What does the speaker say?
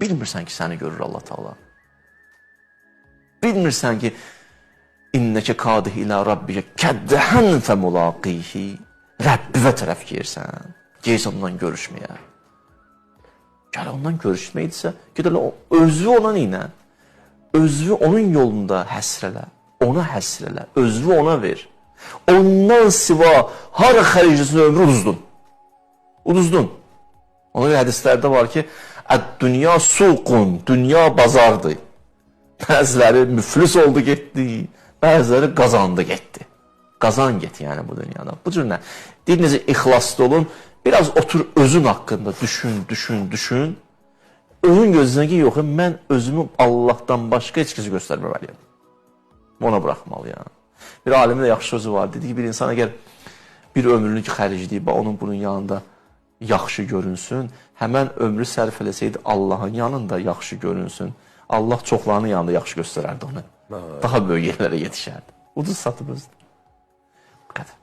bilmirsən ki, səni görür Allah Taala. Bilmirsən ki, innəkə kadih ilə rabbikə kəddəhən fəmulaqihi. Rəbbivə tərəf geyirsən. Geyirsən ondan görüşməyə. Gəl ondan görüşməkdirsə, gedələ özü ona neynə? Özü onun yolunda həsr elə. Ona həsr elə. Özü ona ver. Ondan siva hara xəriclisin ömrü uduzdun. Uduzdun. Ona görə hədislərdə var ki, dünya suqun, dünya bazardır. Bəziləri müflis oldu, getdi. Bəziləri qazandı, getdi. Qazan get yəni bu dünyada. Bu cür nə? Deyir, necə ixlaslı olun, biraz otur özün haqqında düşün. Onun gözünə ki, yox, mən özümü Allahdan başqa heç kəsi göstərməməliyəm. Ona buraxmalıyam. Bir alimin də yaxşı sözü var. Dedi ki, bir insan əgər bir ömrünü ki, xəricləyib, onun bunun yanında yaxşı görünsün, həmən ömrü sərf eləsəydi Allahın yanında yaxşı görünsün. Allah çoxlarının yanında yaxşı göstərərdi onu. Daha böyük yerlərə yetişərdi. Ucuz satıb özü. Bu qədər.